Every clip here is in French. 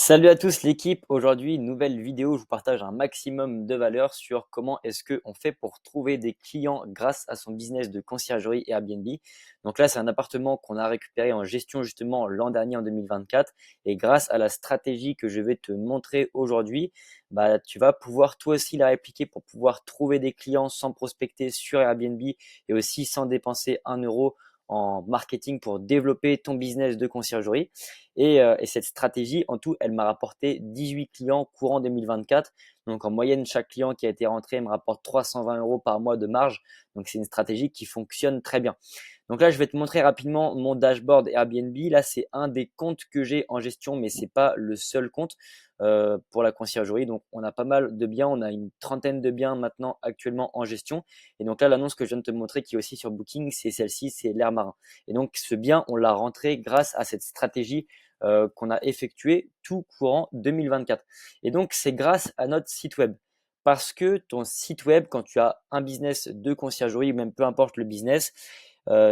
Salut à tous l'équipe, aujourd'hui nouvelle vidéo, je vous partage un maximum de valeur sur comment est-ce qu'on fait pour trouver des clients grâce à son business de conciergerie Airbnb. Donc là c'est un appartement qu'on a récupéré en gestion justement l'an dernier en 2024 et grâce à la stratégie que je vais te montrer aujourd'hui, tu vas pouvoir toi aussi la répliquer pour pouvoir trouver des clients sans prospecter sur Airbnb et aussi sans dépenser un euro en marketing pour développer ton business de conciergerie. Et cette stratégie, en tout, elle m'a rapporté 18 clients courant 2024. Donc en moyenne, chaque client qui a été rentré me rapporte 320 euros par mois de marge. Donc c'est une stratégie qui fonctionne très bien. Donc là, je vais te montrer rapidement mon dashboard Airbnb. Là, c'est un des comptes que j'ai en gestion, mais c'est pas le seul compte pour la conciergerie. Donc on a pas mal de biens, on a une trentaine de biens maintenant actuellement en gestion. Et donc là, l'annonce que je viens de te montrer qui est aussi sur Booking, c'est celle-ci, c'est l'air marin. Et donc ce bien, on l'a rentré grâce à cette stratégie qu'on a effectuée tout courant 2024. Et donc c'est grâce à notre site web. Parce que ton site web, quand tu as un business de conciergerie, ou même peu importe le business,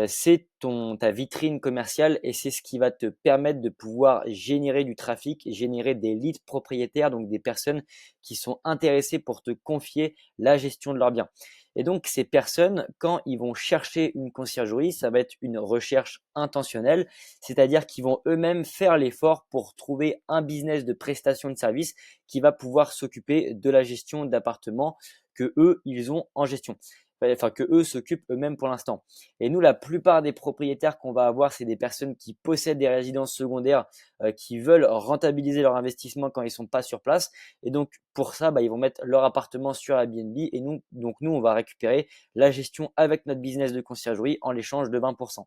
c'est ta vitrine commerciale et c'est ce qui va te permettre de pouvoir générer du trafic, générer des leads propriétaires, donc des personnes qui sont intéressées pour te confier la gestion de leurs biens. Et donc ces personnes, quand ils vont chercher une conciergerie, ça va être une recherche intentionnelle, c'est-à-dire qu'ils vont eux-mêmes faire l'effort pour trouver un business de prestation de service qui va pouvoir s'occuper de la gestion d'appartements que eux, ils ont en gestion. Enfin, que eux s'occupent eux-mêmes pour l'instant. Et nous, la plupart des propriétaires qu'on va avoir, c'est des personnes qui possèdent des résidences secondaires, qui veulent rentabiliser leur investissement quand ils sont pas sur place. Et donc, pour ça, ils vont mettre leur appartement sur Airbnb. Et nous, on va récupérer la gestion avec notre business de conciergerie en l'échange de 20%.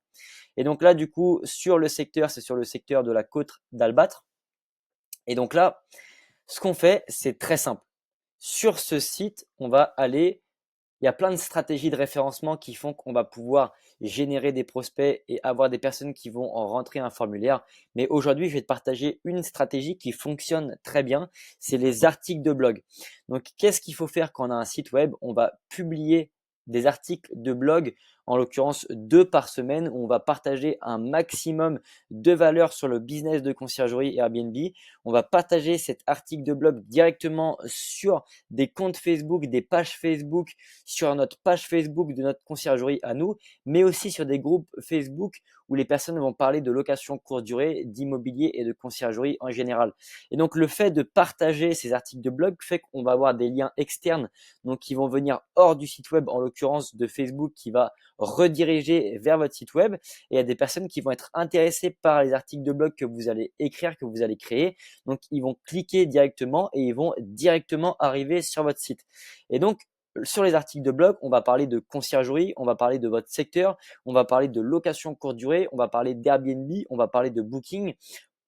Et donc là, du coup, sur le secteur, c'est sur le secteur de la côte d'Albâtre. Et donc là, ce qu'on fait, c'est très simple. Sur ce site, on va aller il y a plein de stratégies de référencement qui font qu'on va pouvoir générer des prospects et avoir des personnes qui vont en rentrer un formulaire. Mais aujourd'hui, je vais te partager une stratégie qui fonctionne très bien. C'est les articles de blog. Donc, qu'est-ce qu'il faut faire quand on a un site web? On va publier des articles de blog, en l'occurrence 2 par semaine, où on va partager un maximum de valeur sur le business de conciergerie Airbnb. On va partager cet article de blog directement sur des comptes Facebook, des pages Facebook, sur notre page Facebook de notre conciergerie à nous, mais aussi sur des groupes Facebook où les personnes vont parler de location courte durée, d'immobilier et de conciergerie en général. Et donc le fait de partager ces articles de blog fait qu'on va avoir des liens externes, donc qui vont venir hors du site web, en l'occurrence de Facebook, qui va rediriger vers votre site web. Et il y a des personnes qui vont être intéressées par les articles de blog que vous allez écrire, que vous allez créer. Donc ils vont cliquer directement et ils vont directement arriver sur votre site. Et donc sur les articles de blog, on va parler de conciergerie, on va parler de votre secteur, on va parler de location courte durée, on va parler d'Airbnb, on va parler de Booking,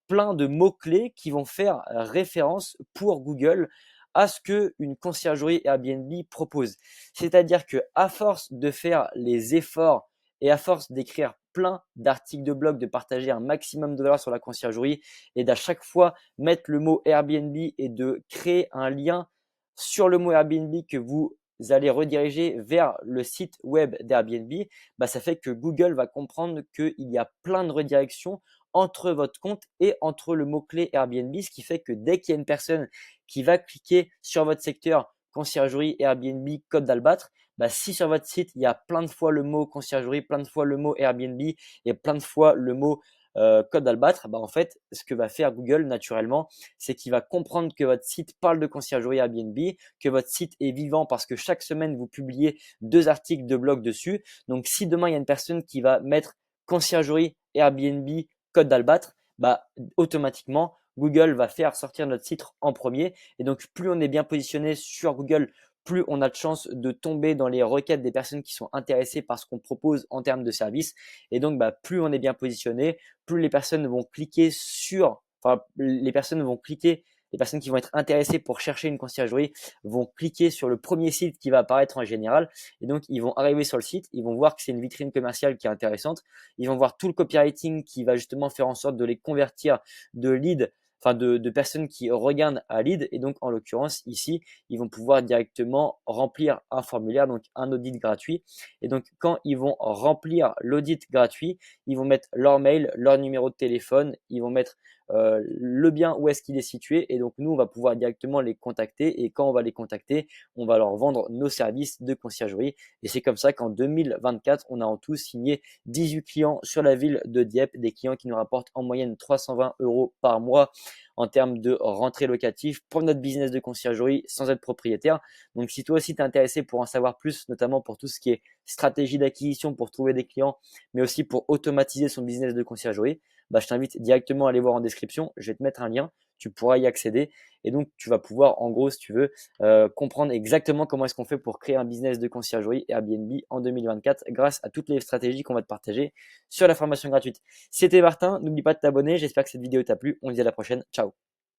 plein de mots-clés qui vont faire référence pour Google à ce qu'une conciergerie Airbnb propose. C'est-à-dire que à force de faire les efforts et à force d'écrire plein d'articles de blog, de partager un maximum de valeur sur la conciergerie et d'à chaque fois mettre le mot Airbnb et de créer un lien sur le mot Airbnb que vous allez rediriger vers le site web d'Airbnb, ça fait que Google va comprendre qu'il y a plein de redirections entre votre compte et entre le mot-clé Airbnb, ce qui fait que dès qu'il y a une personne qui va cliquer sur votre secteur conciergerie Airbnb Côte d'Albâtre, si sur votre site il y a plein de fois le mot conciergerie, plein de fois le mot Airbnb et plein de fois le mot Côte d'Albâtre, en fait, ce que va faire Google naturellement, c'est qu'il va comprendre que votre site parle de conciergerie Airbnb, que votre site est vivant parce que chaque semaine vous publiez 2 articles de blog dessus. Donc si demain il y a une personne qui va mettre conciergerie Airbnb Côte d'Albâtre, automatiquement Google va faire sortir notre site en premier. Et donc plus on est bien positionné sur Google, plus on a de chances de tomber dans les requêtes des personnes qui sont intéressées par ce qu'on propose en termes de service. Et donc plus on est bien positionné, plus les personnes vont cliquer les personnes qui vont être intéressées pour chercher une conciergerie vont cliquer sur le premier site qui va apparaître en général. Et donc, ils vont arriver sur le site, ils vont voir que c'est une vitrine commerciale qui est intéressante. Ils vont voir tout le copywriting qui va justement faire en sorte de les convertir de leads, de personnes qui regardent à lead. Et donc, en l'occurrence, ici, ils vont pouvoir directement remplir un formulaire, donc un audit gratuit. Et donc, quand ils vont remplir l'audit gratuit, ils vont mettre leur mail, leur numéro de téléphone, ils vont mettre le bien où est-ce qu'il est situé et donc nous, on va pouvoir directement les contacter et quand on va les contacter, on va leur vendre nos services de conciergerie et c'est comme ça qu'en 2024, on a en tout signé 18 clients sur la ville de Dieppe, des clients qui nous rapportent en moyenne 320 euros par mois en termes de rentrée locative pour notre business de conciergerie sans être propriétaire. Donc, si toi aussi t'es intéressé pour en savoir plus, notamment pour tout ce qui est stratégie d'acquisition pour trouver des clients, mais aussi pour automatiser son business de conciergerie, bah, je t'invite directement à aller voir en description. Je vais te mettre un lien. Tu pourras y accéder et donc tu vas pouvoir, en gros, si tu veux, comprendre exactement comment est-ce qu'on fait pour créer un business de conciergerie Airbnb en 2024 grâce à toutes les stratégies qu'on va te partager sur la formation gratuite. C'était Martin. N'oublie pas de t'abonner. J'espère que cette vidéo t'a plu. On se dit à la prochaine. Ciao.